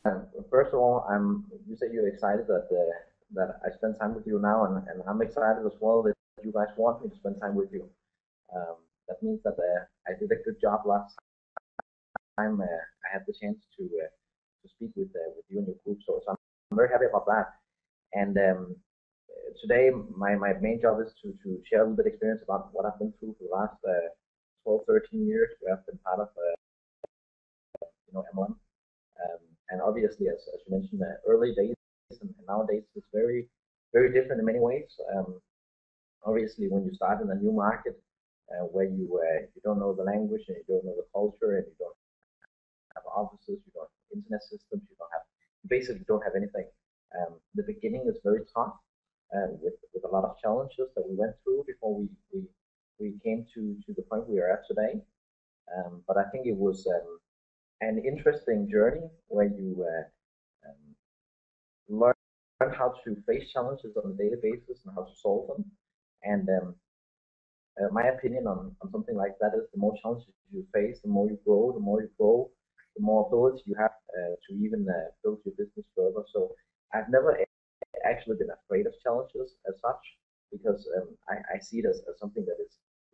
First of all, you said you're excited that I spend time with you now, and I'm excited as well that you guys want me to spend time with you. That means that I did a good job last time. I had the chance to speak with you and your group, so I'm very happy about that. And today, my main job is to share a little bit of experience about what I've been through for the last 12, 13 years, where I've been part of MLM. And obviously, as you mentioned, early days and nowadays it's very different in many ways. Obviously, when you start in a new market where you don't know the language and you don't know the culture and you don't have offices, you don't have internet systems, you basically don't have anything. The beginning is very tough with a lot of challenges that we went through before we came to the point we are at today. But I think it was an interesting journey where you learn how to face challenges on a daily basis and how to solve them. And my opinion on something like that is the more challenges you face, the more you grow, the more ability you have to even build your business further. So I've never actually been afraid of challenges as such because I see it as something that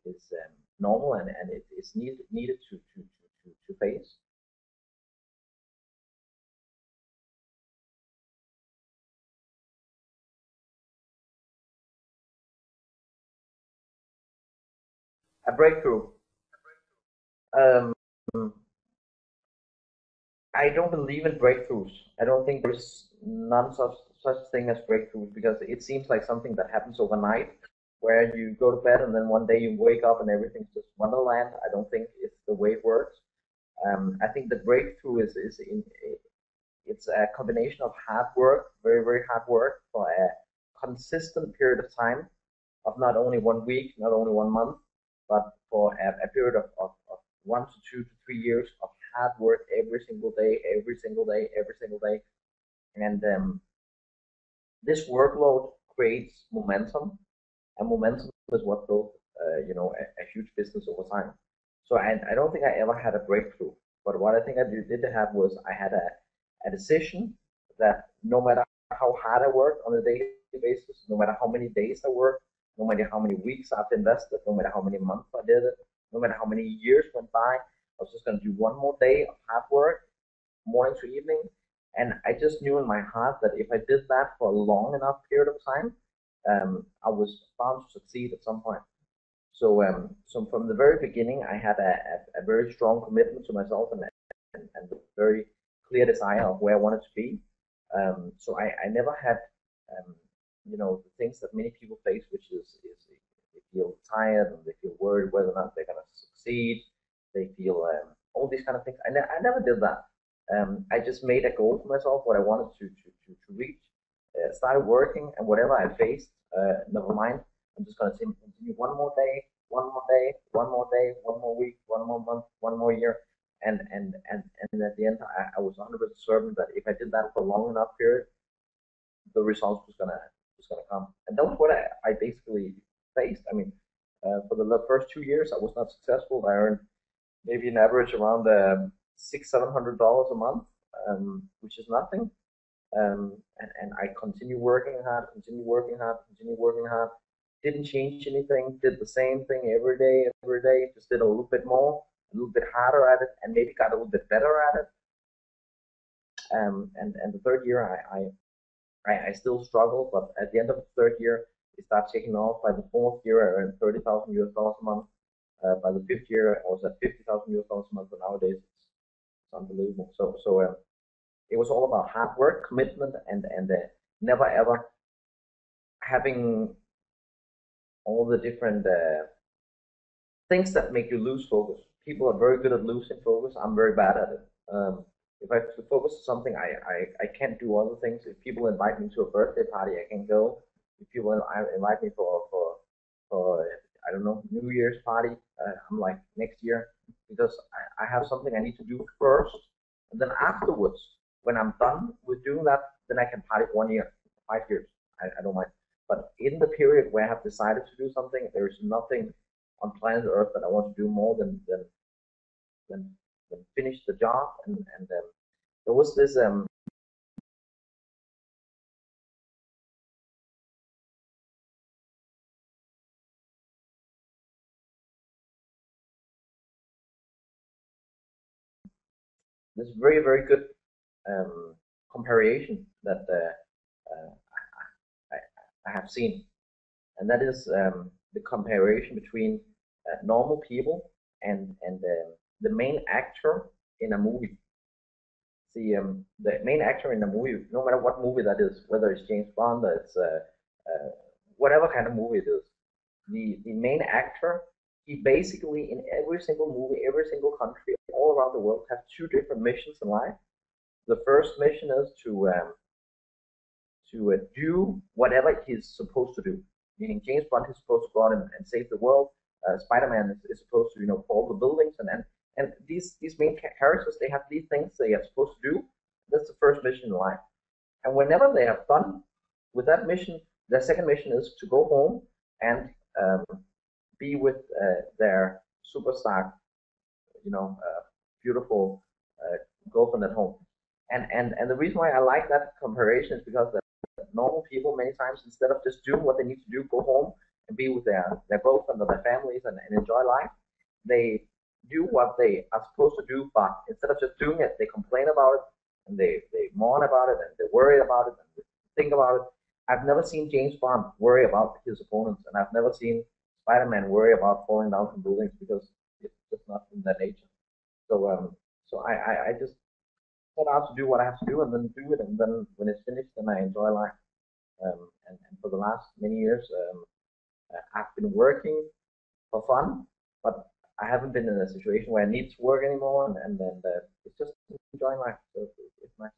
is normal and it is needed to face. A breakthrough. Um, I don't believe in breakthroughs. I don't think there's none such thing as breakthroughs because it seems like something that happens overnight, where you go to bed and then one day you wake up and everything's just wonderland. I don't think it's the way it works. I think the breakthrough it's a combination of hard work, very hard work for a consistent period of time of not only 1 week, not only 1 month, but for a period of 1 to 2 to 3 years of hard work every single day, every single day, every single day. And this workload creates momentum, and momentum is what built, a huge business over time. So I don't think I ever had a breakthrough, but what I think I did have was I had a decision that no matter how hard I worked on a daily basis, no matter how many days I worked, no matter how many weeks I've invested, no matter how many months I did it, no matter how many years went by, I was just going to do one more day of hard work, morning to evening. And I just knew in my heart that if I did that for a long enough period of time, I was bound to succeed at some point. So from the very beginning, I had a very strong commitment to myself and a very clear desire of where I wanted to be. So I never had, the things that many people face, which is they feel tired and they feel worried whether or not they're going to succeed. They feel all these kind of things. I never did that. I just made a goal for myself, what I wanted to reach. Started working, and whatever I faced, never mind. I'm just going to continue one more day, one more day, one more day, one more week, one more month, one more year. And at the end, I was 100% certain that if I did that for a long enough period, the results was gonna come. And that was what I basically faced. I mean, for the first 2 years, I was not successful. I earned maybe an average around $600-700 a month, which is nothing. And I continue working hard, continue working hard, continue working hard. Didn't change anything. Did the same thing every day. Just did a little bit more, a little bit harder at it, and maybe got a little bit better at it. And the third year, I still struggle, but at the end of the third year, it starts taking off. By the fourth year, I earned $30,000 a month. By the fifth year, I was at $50,000 a month, and nowadays it's unbelievable. So it was all about hard work, commitment, and never ever having all the different things that make you lose focus. People are very good at losing focus. I'm very bad at it. If I have to focus on something, I can't do other things. If people invite me to a birthday party, I can go. If people invite me for I don't know, New Year's party, I'm like next year, because I have something I need to do first, and then afterwards, when I'm done with doing that, then I can party 1 year, 5 years. I don't mind. But in the period where I have decided to do something, there is nothing on planet Earth that I want to do more than finish the job. And there was this this very very good comparison that I, I have seen, and that is the comparison between normal people and the main actor in a movie. The main actor in a movie, no matter what movie that is, whether it's James Bond, or it's whatever kind of movie it is, the main actor, he basically in every single movie, every single country, all around the world, has two different missions in life. The first mission is to do whatever he's supposed to do. Meaning James Bond is supposed to go out and save the world. Spider-Man is supposed to fall the buildings, and these main characters, they have these things they are supposed to do. That's the first mission in life. And whenever they have done with that mission, their second mission is to go home and be with their superstar, beautiful girlfriend at home. And the reason why I like that comparison is because the normal people many times, instead of just doing what they need to do, go home and be with their girlfriend or their families and enjoy life, they do what they are supposed to do, but instead of just doing it, they complain about it and they mourn about it and they worry about it and they think about it. I've never seen James Bond worry about his opponents, and I've never seen Spider-Man worry about falling down from buildings, because it's just not in their nature. So I just set out to do what I have to do and then do it, and then when it's finished, then I enjoy life. And for the last many years, I've been working for fun, but I haven't been in a situation where I need to work anymore, and then it's just enjoying life. So it's nice.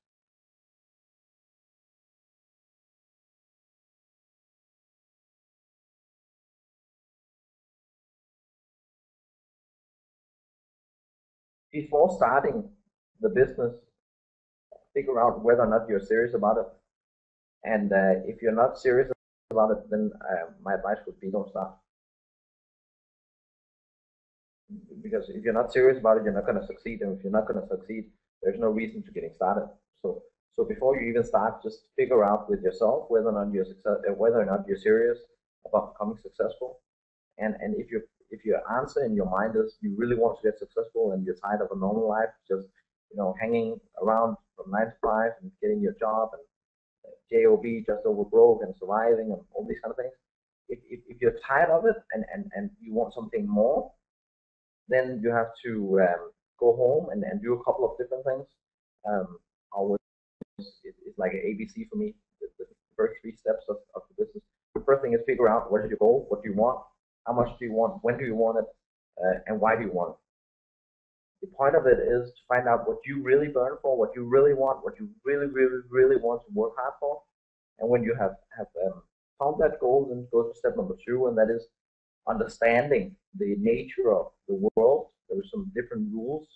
Before starting the business, figure out whether or not you're serious about it. And if you're not serious about it, then my advice would be don't start. Because if you're not serious about it, you're not going to succeed. And if you're not going to succeed, there's no reason to getting started. So before you even start, just figure out with yourself whether or not you're serious about becoming successful. And if your answer in your mind is you really want to get successful and you're tired of a normal life, just hanging around from 9 to 5 and getting your job and job, just over broke and surviving and all these kind of things. If you're tired of it and you want something more, then you have to go home and do a couple of different things. Always, it's like an ABC for me. The first 3 steps of the business. The first thing is figure out what is your goal, what do you want, how much do you want, when do you want it, and why do you want it. The point of it is to find out what you really burn for, what you really want, what you really, really, really want to work hard for. And when you have found that goal, then go to step number 2, and that is understanding the nature of the world. There are some different rules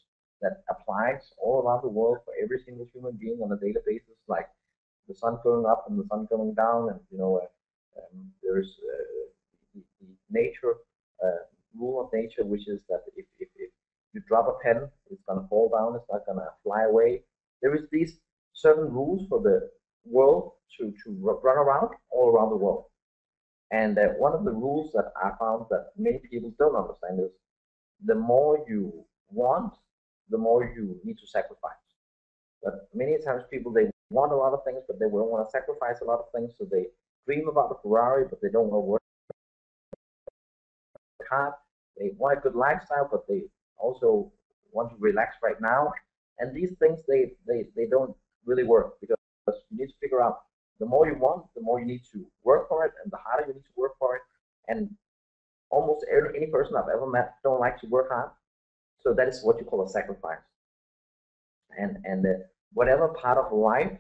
that applies all around the world for every single human being on a daily basis, like the sun going up and the sun going down, and there's the nature rule of nature, which is that if you drop a pen, it's going to fall down, it's not going to fly away. There is these certain rules for the world to run around all around the world. And one of the rules that I found that many people don't understand is the more you want, the more you need to sacrifice. But many times people, they want a lot of things, but they don't want to sacrifice a lot of things. So they dream about a Ferrari, but they don't want to work hard. They want a good lifestyle, but they also want to relax right now. And these things, they don't really work, because you need to figure out the more you want, the more you need to work for it, and the harder you need to work for it. And almost any person I've ever met don't like to work hard. So that is what you call a sacrifice. And whatever part of life,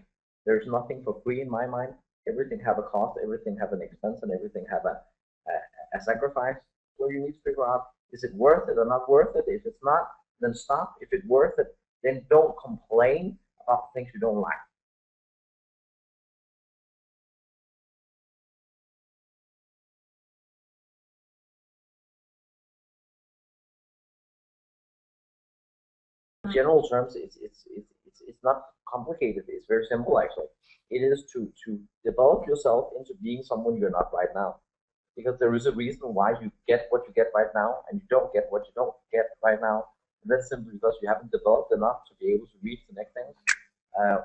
there's nothing for free in my mind. Everything have a cost, everything have an expense, and everything have a sacrifice. So you need to figure out, is it worth it or not worth it? If it's not, then stop. If it's worth it, then don't complain about things you don't like. In general terms, it's not complicated. It's very simple, actually. It is to develop yourself into being someone you're not right now, because there is a reason why you get what you get right now, and you don't get what you don't get right now. That's simply because you haven't developed enough to be able to reach the next things.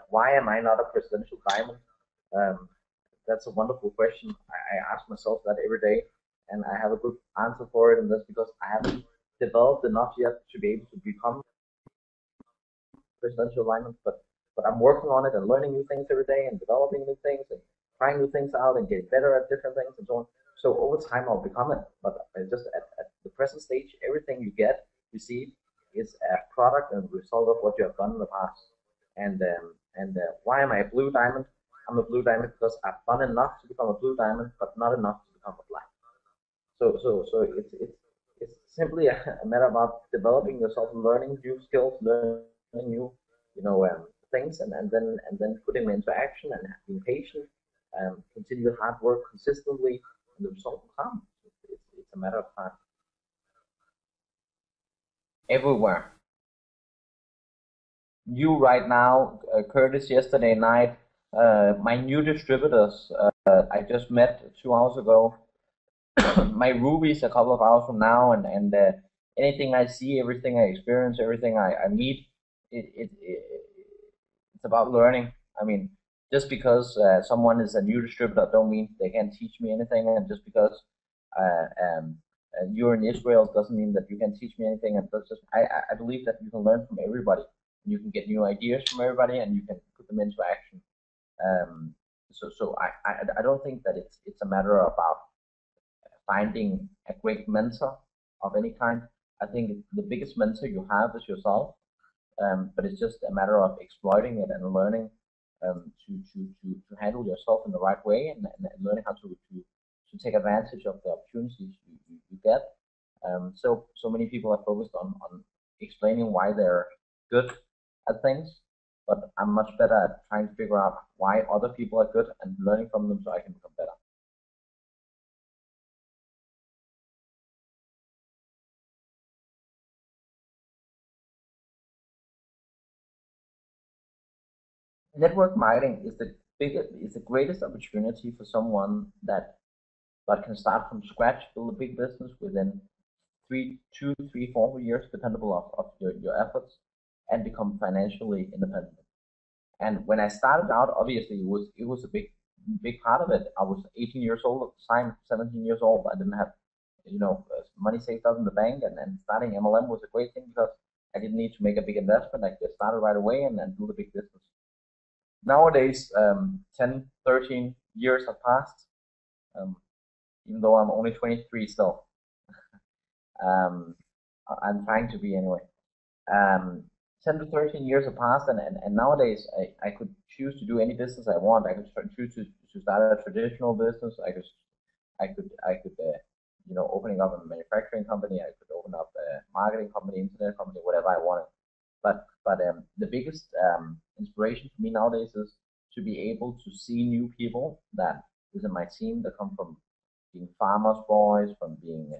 Why am I not a presidential diamond? Um, that's a wonderful question. I ask myself that every day, and I have a good answer for it. And that's because I haven't developed enough yet to be able to become presidential alignment. But I'm working on it and learning new things every day and developing new things and trying new things out and getting better at different things and so on. So over time I'll become it. But just at the present stage, everything you receive is a product and result of what you have done in the past. And why am I a blue diamond? I'm a blue diamond because I've done enough to become a blue diamond, but not enough to become a black. So it's simply a matter about developing yourself, learning new skills, learning new things, and then putting them into action and being patient, continue with hard work consistently, and the result will come. It's a matter of time. Everywhere. You right now, Curtis, yesterday night, my new distributors, I just met 2 hours ago. My rubies a couple of hours from now, and anything I see, everything I experience, everything I meet, it's about learning. I mean, just because someone is a new distributor don't mean they can teach me anything, and just because uh, um, you're in Israel doesn't mean that you can teach me anything. And that's just I believe that you can learn from everybody. You can get new ideas from everybody, and you can put them into action. Um, so I don't think that it's a matter about finding a great mentor of any kind. I think the biggest mentor you have is yourself, but it's just a matter of exploiting it and learning to handle yourself in the right way, and learning how to take advantage of the opportunities you get. So many people are focused on explaining why they're good at things, but I'm much better at trying to figure out why other people are good and learning from them so I can become better. Network marketing is the greatest opportunity for someone that can start from scratch, build a big business within 2, 3, 4 years, dependable of your efforts, and become financially independent. And when I started out, obviously it was a big part of it. I was 18 years old at the time, 17 years old. I didn't have money saved up in the bank, and starting MLM was a great thing because I didn't need to make a big investment. I could start right away and build a big business. Nowadays, 10, 13 years have passed, um, even though I'm only 23 still. Um, I'm trying to be anyway. Um, 10 to 13 years have passed, and nowadays I could choose to do any business I want. I could choose to start a traditional business. I could opening up a manufacturing company. I could open up a marketing company, internet company, whatever I wanted. But the biggest inspiration for me nowadays is to be able to see new people that is in my team that come from being farmers' boys, from being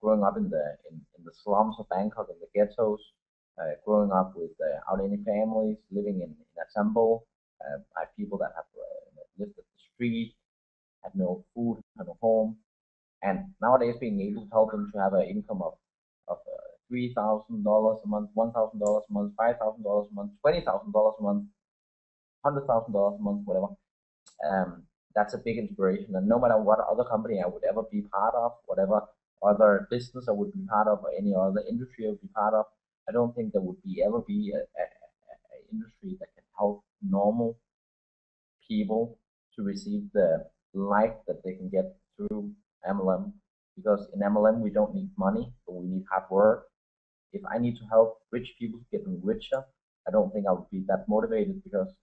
growing up in the slums of Bangkok, in the ghettos, growing up with out any families, living in a temple. I have people that have lived at the street, had no food, had no home, and nowadays being able to help them to have an income of $3,000 a month, $1,000 a month, $5,000 a month, $20,000 a month, $100,000 a month, whatever. That's a big inspiration. And no matter what other company I would ever be part of, whatever other business I would be part of, or any other industry I would be part of, I don't think there would ever be a industry that can help normal people to receive the life that they can get through MLM. Because in MLM we don't need money, but we need hard work. If I need to help rich people getting richer, I don't think I would be that motivated because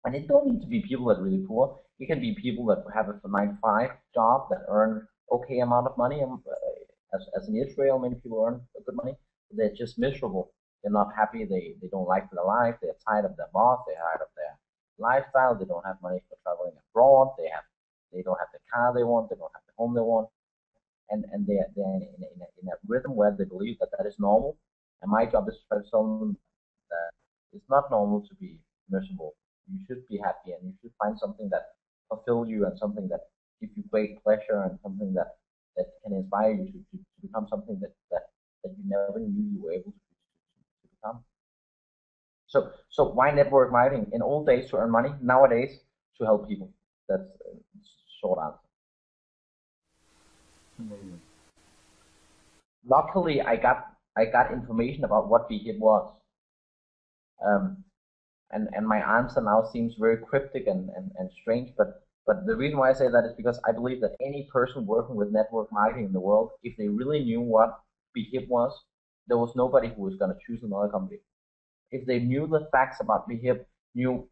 and it don't need to be people that are really poor. It can be people that have a 9 to 5 job that earn okay amount of money. As in Israel, many people earn good money. But they're just miserable. They're not happy. They don't like their life. They're tired of their boss. They're tired of their lifestyle. They don't have money for traveling abroad. They don't have the car they want. They don't have the home they want. And they're in a rhythm where they believe that that is normal. And my job is to try to tell them that it's not normal to be miserable. You should be happy, and you should find something that fulfills you, and something that gives you great pleasure, and something that can inspire you to become something that you never knew you were able to become. So why network marketing? In old days to earn money, nowadays to help people. That's a short answer. Amazing. Luckily, I got information about what BHIP was, um, and my answer now seems very cryptic and strange. But the reason why I say that is because I believe that any person working with network marketing in the world, if they really knew what BHIP was, there was nobody who was going to choose another company. If they knew the facts about BHIP, knew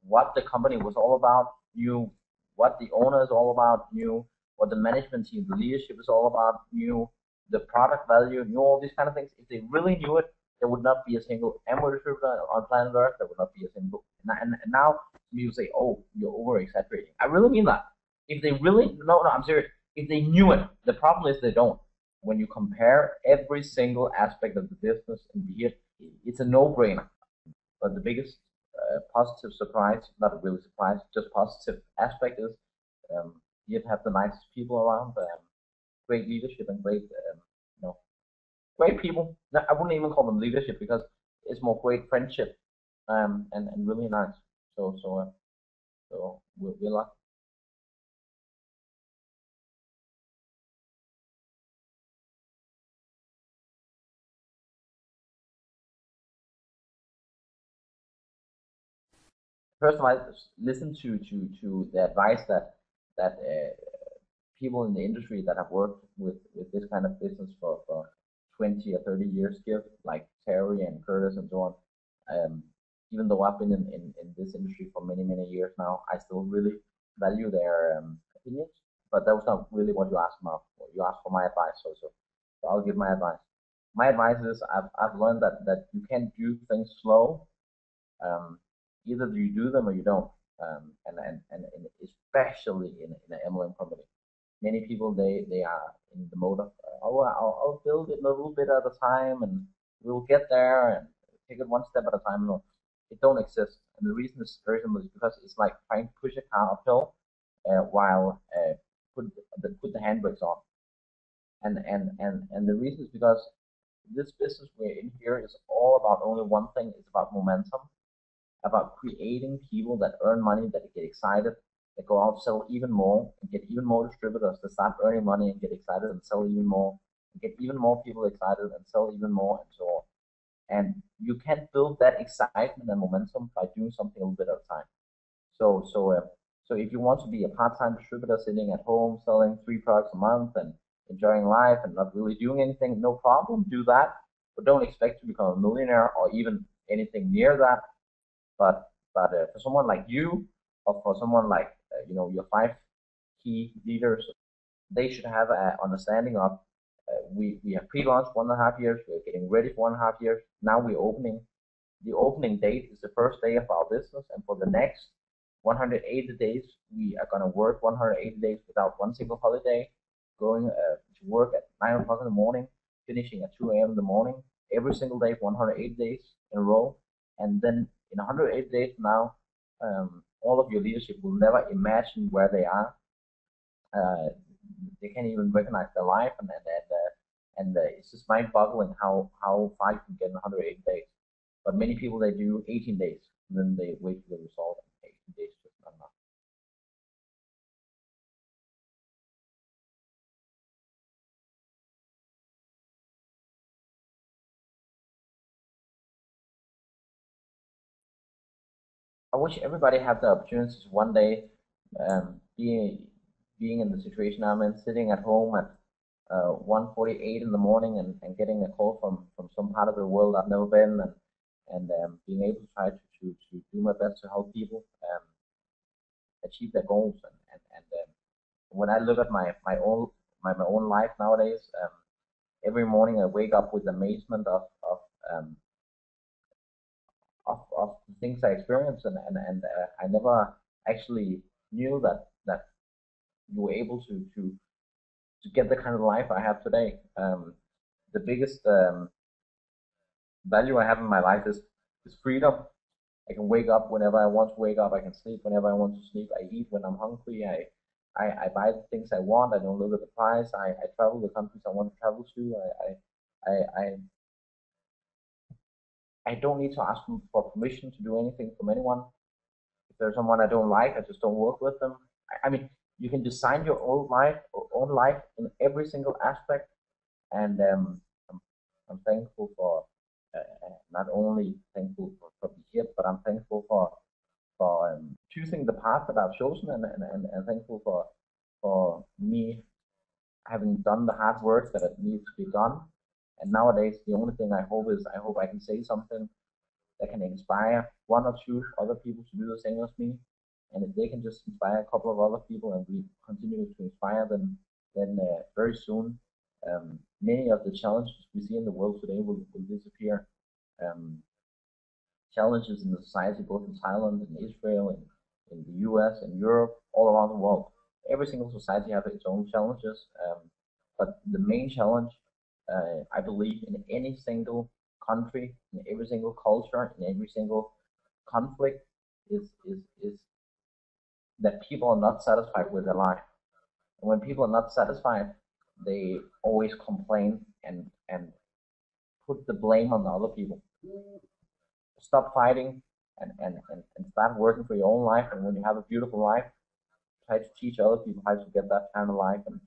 what the company was all about, knew what the owner is all about, knew what the management team, the leadership is all about, knew the product value, knew all these kind of things. If they really knew it, there would not be a single Amway distributor on planet Earth. There would not be a single. And now you say, "Oh, you're over exaggerating." I really mean that. If they really, no, I'm serious. If they knew it, the problem is they don't. When you compare every single aspect of the business and BHIP, it's a no-brainer. But the biggest positive surprise, not really surprise, just positive aspect is you have the nicest people around, great leadership and great, you know, great people. No, I wouldn't even call them leadership because it's more great friendship, and really nice. So we're lucky. First of all, listen to the advice that people in the industry that have worked with this kind of business for 20 or 30 years give, like Terry and Curtis and so on. Um, Even though I've been in this industry for many years now, I still really value their opinions. But that was not really what you asked about. You asked for my advice, so I'll give my advice. My advice is I've learned that you can't do things slow. Um, Either you do them or you don't. And especially in an MLM company, many people they are in the mode of oh I'll build it a little bit at a time and we'll get there and take it one step at a time. No, it don't exist, and the reason is very simple, is because it's like trying to push a car uphill while put the handbrakes on, and the reason is because this business we're in here is all about only one thing. It's about momentum, about creating people that earn money, that get excited, that go out, sell even more, and get even more distributors that start earning money and get excited and sell even more, and get even more people excited and sell even more, and so on. And you can't build that excitement and momentum by doing something a little bit at a time. So if you want to be a part-time distributor sitting at home selling 3 products a month and enjoying life and not really doing anything, no problem, do that. But don't expect to become a millionaire or even anything near that. But for someone like you, or for someone like your 5 key leaders, they should have an understanding of we have pre-launch 1.5 years. We're getting ready for 1.5 years. Now we're opening. The opening date is the first day of our business, and for the next 180 days, we are going to work 180 days without one single holiday, going to work at 9 o'clock in the morning, finishing at 2 a.m. in the morning, every single day for 180 days in a row. And then in 180 days from now, all of your leadership will never imagine where they are. Uh, they can't even recognize their life, and it's just mind-boggling how far you can get in 180 days. But many people, they do 18 days, and then they wait for the result. And 18 days is just not enough. I wish everybody had the opportunities one day, being in the situation I'm in, sitting at home at 1:48 in the morning and getting a call from some part of the world I've never been, and being able to try to do my best to help people achieve their goals. And when I look at my own life nowadays, every morning I wake up with amazement um, of the things I experience, and I never actually knew that you were able to get the kind of life I have today. The biggest value I have in my life is freedom. I can wake up whenever I want to wake up. I can sleep whenever I want to sleep. I eat when I'm hungry. I buy the things I want. I don't look at the price. I travel the countries I want to travel to. I, I I don't need to ask them for permission to do anything from anyone. If there's someone I don't like, I just don't work with them. I mean, you can design your own life in every single aspect, and I'm thankful for not only thankful for the year, but I'm thankful for choosing the path that I've chosen, and thankful for me having done the hard work that it needs to be done. And nowadays, the only thing I hope is I hope I can say something that can inspire one or two other people to do the same as me. And if they can just inspire a couple of other people, and we continue to inspire them, then very soon, many of the challenges we see in the world today will disappear. Um, Challenges in the society, both in Thailand and Israel and in the US and Europe, all around the world. Every single society has its own challenges, but the main challenge, I believe, in any single country, in every single culture, in every single conflict, is that people are not satisfied with their life. And when people are not satisfied, they always complain and put the blame on the other people. Stop fighting and start working for your own life. And when you have a beautiful life, try to teach other people how to get that kind of life, and